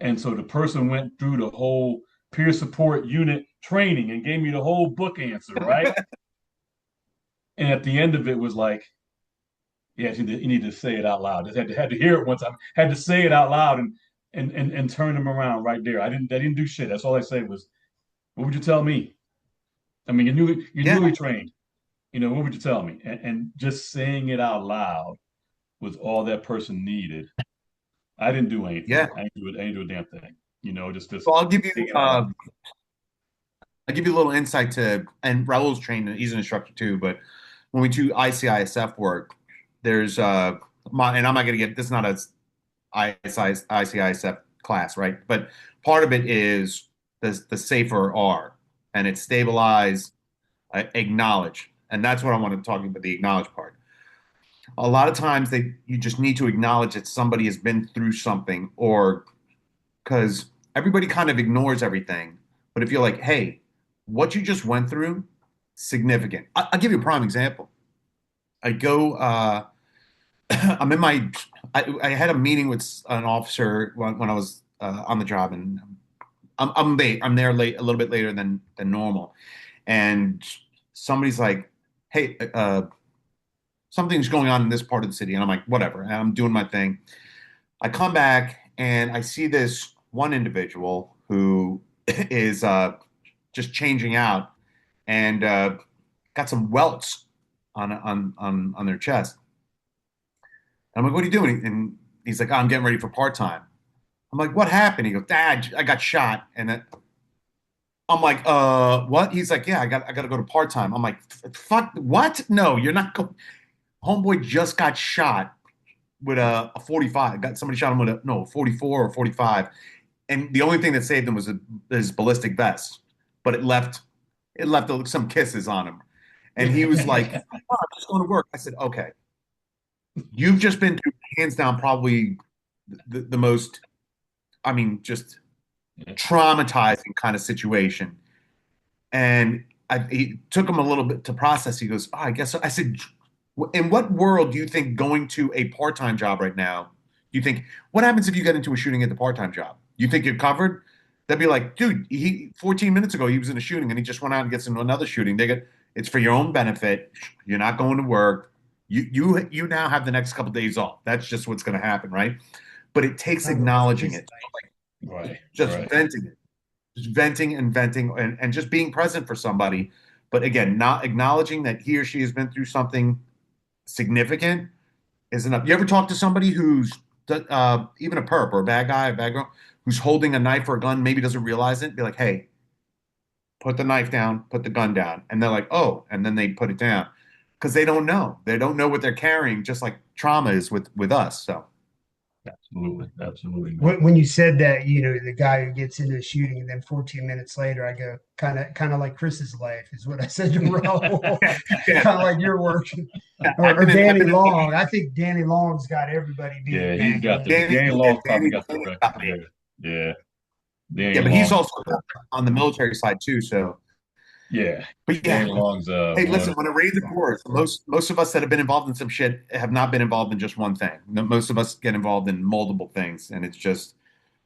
And so the person went through the whole peer support unit training and gave me the whole book answer, right? And at the end of it was like, yeah, you need to say it out loud. Just had to hear it one time. Had to say it out loud and turn them around right there. I didn't do shit. That's all I said was, what would you tell me? I mean, you're Yeah, newly trained. What would you tell me? And just saying it out loud was all that person needed. I didn't do yeah. anything. I didn't do a damn thing. Just So saying it out loud. I'll give you a little insight to, and Raul's trained, he's an instructor too, but when we do ICISF work, there's and I'm not gonna get this is not a ICISF class, right? But part of it is the safer R, and it's stabilize, acknowledge, and that's what I want to talk about, the acknowledge part. A lot of times you just need to acknowledge that somebody has been through something, or because everybody kind of ignores everything. But if you're like, hey, what you just went through, significant. I'll give you a prime example. I go, I'm in my, I had a meeting with an officer when I was on the job, and I'm late. I'm there late, a little bit later than normal, and somebody's like, "Hey, something's going on in this part of the city," and I'm like, "Whatever." And I'm doing my thing. I come back and I see this one individual who is just changing out and got some welts on their chest. I'm like, "What are you doing?" And he's like, "Oh, I'm getting ready for part time." I'm like, "What happened?" He goes, "Dad, I got shot." And I'm like, what?" He's like, "Yeah, I got to go to part time." I'm like, "Fuck, what? No, you're not going." Homeboy just got shot with a 45. Got somebody shot him with a no 44 or 45, and the only thing that saved him was his ballistic vest, but it left some kisses on him, and he was like, "Oh, I'm just going to work." I said, "Okay, you've just been through hands down probably the most, I mean, just Yeah. traumatizing kind of situation." And he took him a little bit to process. He goes, "Oh, I guess so." I said, "In what world do you think going to a part-time job right now, you think, what happens if you get into a shooting at the part-time job? You think you're covered?" They'd be like, "Dude, he 14 minutes ago he was in a shooting and he just went out and gets into another shooting. It's for your own benefit. You're not going to work. You now have the next couple of days off. That's just what's going to happen, right?" But it takes acknowledging it, Right, just right. venting it, just venting and venting and just being present for somebody. But again, not acknowledging that he or she has been through something significant is enough. You ever talk to somebody who's even a perp or a bad guy, a bad girl, who's holding a knife or a gun, maybe doesn't realize it? Be like, "Hey, put the knife down, put the gun down," and they're like, "Oh," and then they put it down because they don't know. They don't know what they're carrying, just like trauma is with us. So Absolutely, absolutely, man. When you said that, the guy who gets into a shooting and then 14 minutes later, I go kind of like Chris's life is what I said to Raul. yeah, Kind of like your work, or I've Danny been in Long. I think Danny Long's got everybody beat, Yeah, he's man. got the Danny, Danny yeah, Long probably got the Danny record got me. there. Yeah, Danny Yeah, but he's Long. also on the military side too. So, Yeah, but Danny yeah. Long's Hey, one listen, of when it rains, it pours. Most of us that have been involved in some shit have not been involved in just one thing. Most of us get involved in multiple things, and that's just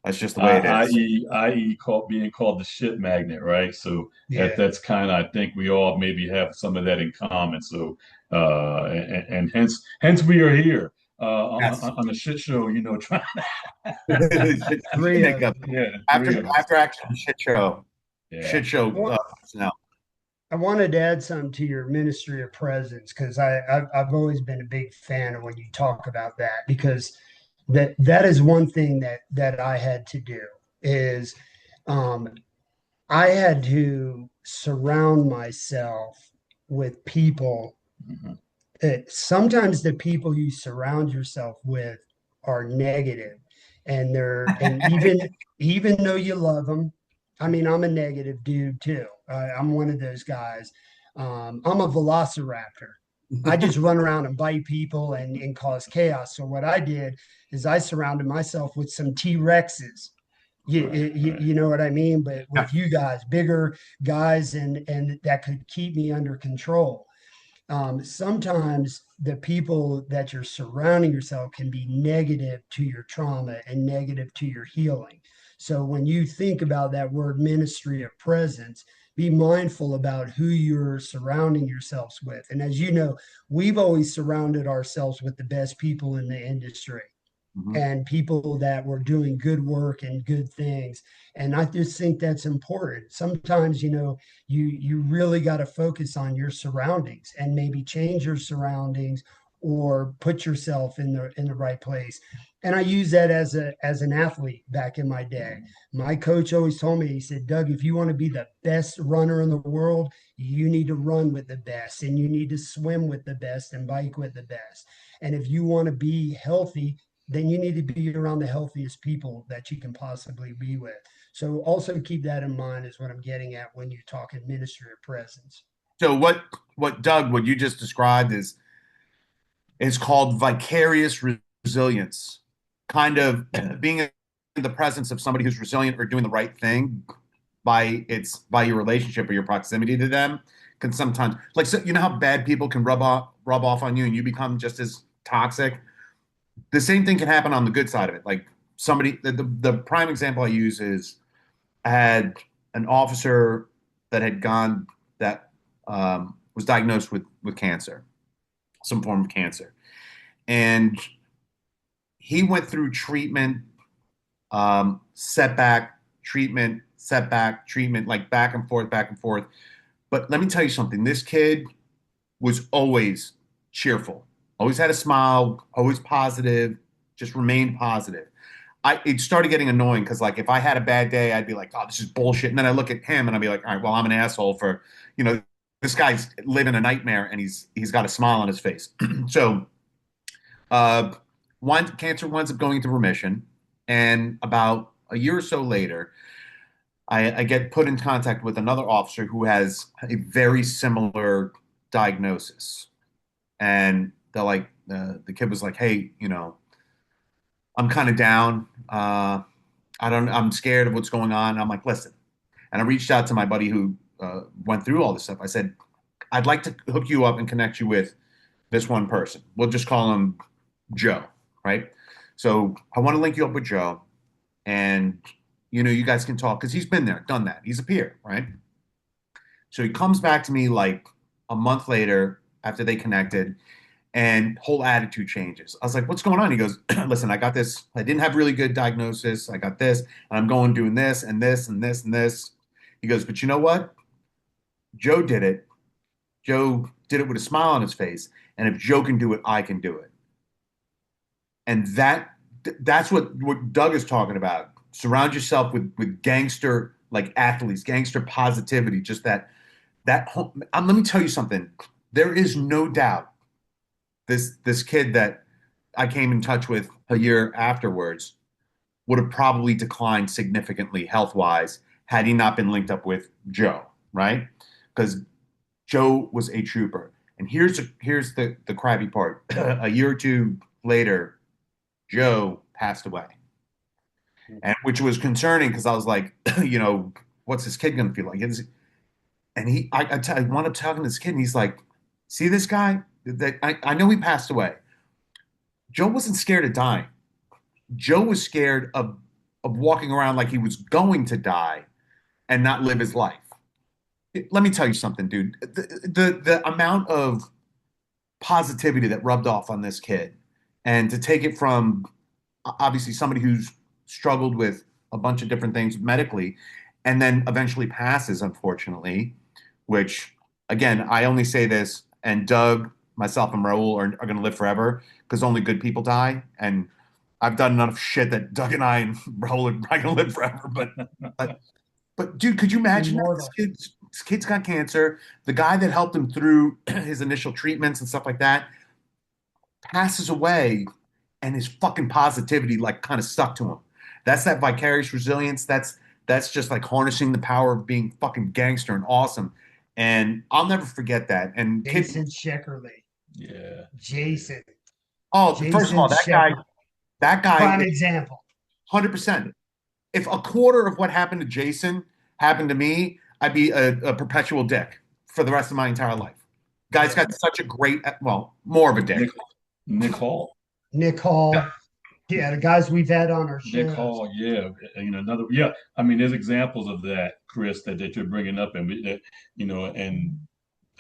the way it is. i.e. being called the shit magnet, right? So Yeah. that's kind of, I think we all maybe have some of that in common. So and hence we are here Yes. on the shit show, trying. Three of Yeah, After three of us. after action shit show, Yeah, shit show them. personnel. I wanted to add something to your ministry of presence because I've always been a big fan of when you talk about that because that is one thing that I had to do is um, I had to surround myself with people. Mhm. Sometimes the people you surround yourself with are negative, and even though you love them, I mean, I'm a negative dude too. I'm one of those guys. I'm a velociraptor. I just run around and bite people and cause chaos. So what I did is I surrounded myself with some T-Rexes. You know what I mean? But Yeah. with you guys, bigger guys, and that could keep me under control. Sometimes the people that you're surrounding yourself can be negative to your trauma and negative to your healing. So when you think about that word ministry of presence, be mindful about who you're surrounding yourselves with. And as you know, we've always surrounded ourselves with the best people in the industry Mhm. and people that were doing good work and good things. And I just think that's important. Sometimes, you really got to focus on your surroundings and maybe change your surroundings or put yourself in the right place. And I use that as an athlete back in my day. My coach always told me, he said, Doug, if you want to be the best runner in the world, you need to run with the best and you need to swim with the best and bike with the best. And if you want to be healthy, then you need to be around the healthiest people that you can possibly be with. So also keep that in mind is what I'm getting at when you're talking ministry of presence. So what Doug, what you just described is called vicarious resilience. Kind of being in the presence of somebody who's resilient or doing the right thing by your relationship or your proximity to them can sometimes, like, so you know how bad people can rub off on you and you become just as toxic. The same thing can happen on the good side of it. Like somebody, the prime example I use is I had an officer that had gone that was diagnosed with cancer, some form of cancer, and he went through treatment, setback, treatment, like back and forth, back and forth. But let me tell you something. This kid was always cheerful, always had a smile, always positive, just remained positive. It started getting annoying because like if I had a bad day, I'd be like, oh, this is bullshit. And then I look at him and I'd be like, all right, well, I'm an asshole for, you know, this guy's living a nightmare and he's got a smile on his face. So uh cancer winds up going into remission. And about a year or so later, I get put in contact with another officer who has a very similar diagnosis. And they're like, the kid was like, hey, I'm kind of down. I'm scared of what's going on. And I'm like, listen. And I reached out to my buddy who went through all this stuff. I said, I'd like to hook you up and connect you with this one person. We'll just call him Joe, right? So I want to link you up with Joe, and you guys can talk because he's been there, done that. He's a peer, right? So he comes back to me like a month later after they connected, and whole attitude changes. I was like, what's going on? He goes, listen, I got this. I didn't have really good diagnosis. I got this, and I'm going doing this and this and this and this. He goes, but you know what? Joe did it. Joe did it with a smile on his face. And if Joe can do it, I can do it. And that's what Doug is talking about. Surround yourself with gangster like athletes, gangster positivity, just let me tell you something. There is no doubt this kid that I came in touch with a year afterwards would have probably declined significantly health wise had he not been linked up with Joe, right? Because Joe was a trooper. And here's the crappy part. A year or two later, Joe passed away, and which was concerning because I was like, what's this kid gonna feel like? And I wound up talking to this kid, and he's like, see this guy? That I know he passed away. Joe wasn't scared of dying. Joe was scared of walking around like he was going to die and not live his life. Let me tell you something, dude. The amount of positivity that rubbed off on this kid, and to take it from obviously somebody who's struggled with a bunch of different things medically, and then eventually passes, unfortunately, which again, I only say this, and Doug, myself, and Raul are going to live forever because only good people die. And I've done enough shit that Doug and I and Raul are not going to live forever. But dude, could you imagine that? Immortal. This kid's got cancer. The guy that helped him through his initial treatments and stuff like that passes away, and his fucking positivity like kind of stuck to him. That's that vicarious resilience. That's just like harnessing the power of being fucking gangster and awesome. And I'll never forget that. And Jason Sheckerly. Yeah. Jason. oh, first of all, Sheckerly. that Prime guy, example. 100%. If a quarter of what happened to Jason happened to me, I'd be a perpetual dick for the rest of my entire life. Guy's got such a great, well, more of a dick. Nick Hall. Nick Hall. Yeah, the guys we've had on our Nick shows. Hall, yeah, another, yeah. I mean, there's examples of that, Chris, that you're bringing up, and and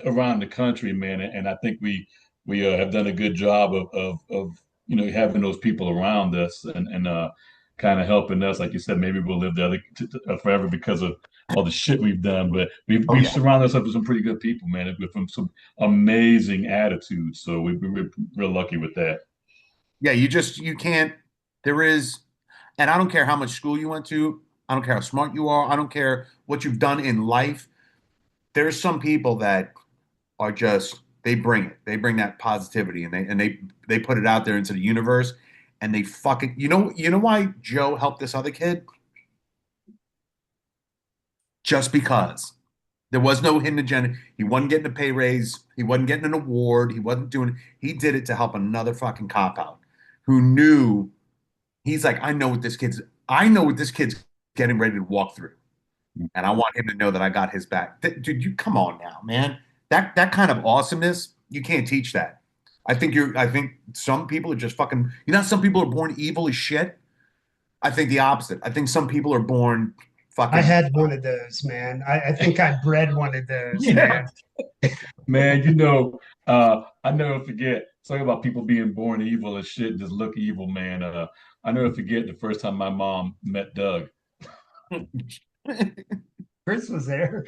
around the country, man. And I think we have done a good job of having those people around us and kind of helping us. Like you said, maybe we'll live there forever because of all the shit we've done, but Oh we've yeah. surrounded ourselves with some pretty good people, man, with some amazing attitudes. So we're real lucky with that. Yeah, you can't, there is, and I don't care how much school you went to, I don't care how smart you are, I don't care what you've done in life. There's some people that are just, they bring it. They bring that positivity and they put it out there into the universe and they fucking, you know why Joe helped this other kid? Just because. There was no hidden agenda. He wasn't getting a pay raise. He wasn't getting an award. He wasn't doing, he did it to help another fucking cop out who knew. He's like, I know what this kid's getting ready to walk through. And I want him to know that I got his back. Dude, you come on now, man. That kind of awesomeness, you can't teach that. I think some people are just fucking, some people are born evil as shit. I think the opposite. I think some people are born fucking. I had one of those, man. I think I bred one of those, Yeah. man. Man, I never forget. Talking about people being born evil and shit, just look evil, man. I never forget the first time my mom met Doug. Chris was there.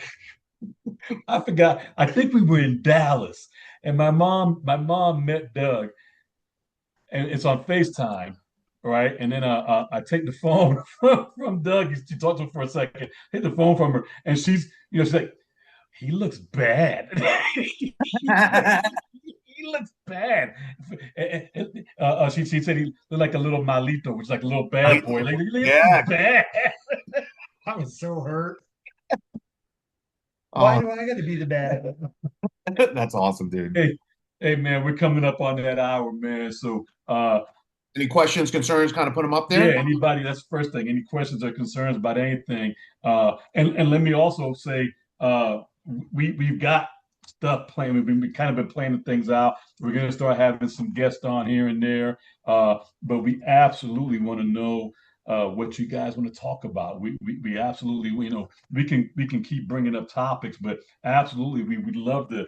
I forgot. I think we were in Dallas, and my mom met Doug, and it's on FaceTime, right? And then I take the phone from Doug. She talked to him for a second, hit the phone from her, and she's like, he looks bad. He looks bad. She said he looked like a little malito, which is like a little bad boy. Like, he looks Yeah. bad. I was so hurt. Why do I got to be the bad? That's awesome, dude. Hey, man, we're coming up on that hour, man. So, Any questions, concerns, kind of put them up yeah, there? anybody, that's the first thing. Any questions or concerns about anything? And let me also say, we've got stuff playing. We've kind of been planning things out. We're going to start having some guests on here and there. But we absolutely want to know what you guys want to talk about. We absolutely, we can keep bringing up topics, but absolutely, we'd love to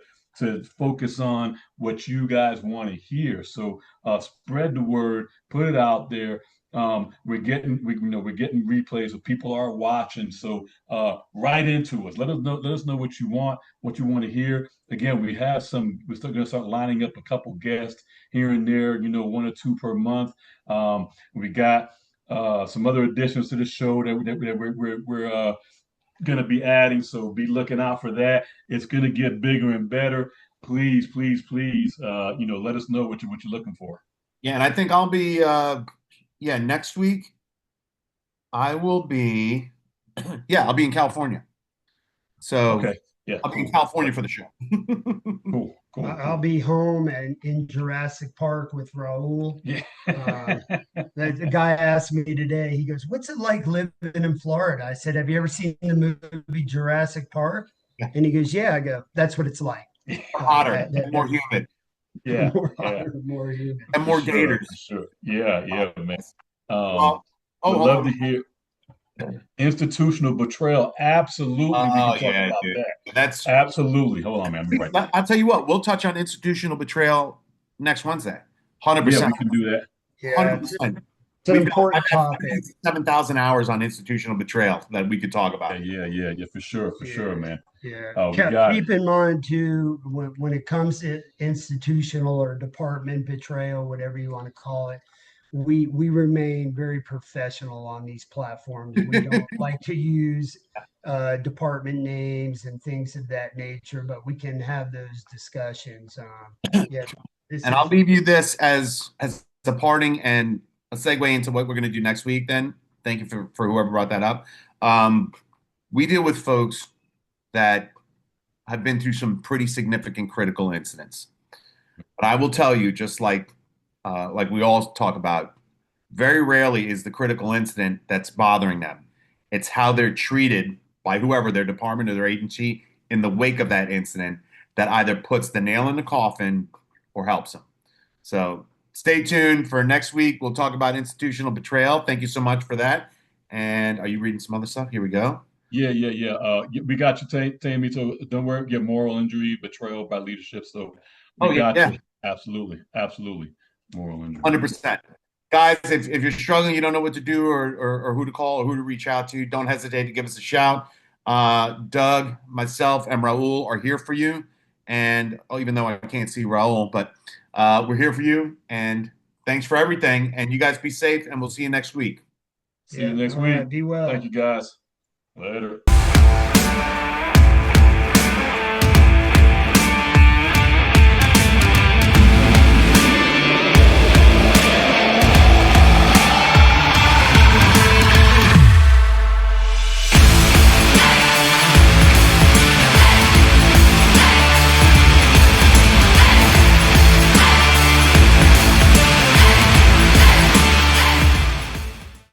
focus on what you guys want to hear. So spread the word, put it out there. We're getting replays, so people are watching. So write into us. Let us know what you want to hear. Again, we're still going to start lining up a couple guests here and there. One or two per month. We got some other additions to the show that we're going to be adding. So be looking out for that. It's going to get bigger and better. Please, please, please, let us know what you're looking for. Yeah, and I think I'll be next week I will be I'll be in California. So okay. Yeah, I'll be in California for the show. cool. I'll be home and in Jurassic Park with Raul. Yeah. The guy asked me today, he goes, what's it like living in Florida? I said, have you ever seen the movie Jurassic Park? And he goes, yeah. I go, that's what it's like. Hotter, more humid. Yeah. More humid. And more gators. Sure. Yeah, man. Would love to hear institutional betrayal. Absolutely. We can talk about dude. that. That's absolutely. Hold on, man. I'll tell you what, we'll touch on institutional betrayal next Wednesday. 100%. Yeah, we can do that. Yeah. 100%. It's an important topic. 7,000 hours on institutional betrayal that we could talk about. Yeah, for sure, man. Yeah. We got it. Keep in mind too, when it comes to institutional or department betrayal, whatever you want to call it, we remain very professional on these platforms. We don't like to use department names and things of that nature, but we can have those discussions. Yeah, And I'll leave you this as a parting and a segue into what we're going to do next week. Then, thank you for whoever brought that up. We deal with folks that have been through some pretty significant critical incidents. But I will tell you, just like we all talk about, very rarely is the critical incident that's bothering them. It's how they're treated by whoever, their department or their agency, in the wake of that incident that either puts the nail in the coffin or helps them. So stay tuned for next week. We'll talk about institutional betrayal. Thank you so much for that. And are you reading some other stuff? Here we go. Yeah. We got you, Tammy. So don't worry, get moral injury, betrayal by leadership. So we got you. Absolutely. Moral injury. 100%. Guys, if you're struggling, you don't know what to do or who to call or who to reach out to, don't hesitate to give us a shout. Doug, myself, and Raul are here for you. And even though I can't see Raul, but we're here for you. And thanks for everything. And you guys be safe, and we'll see you next week. See you next week. Right, be well. Thank you, guys. Later.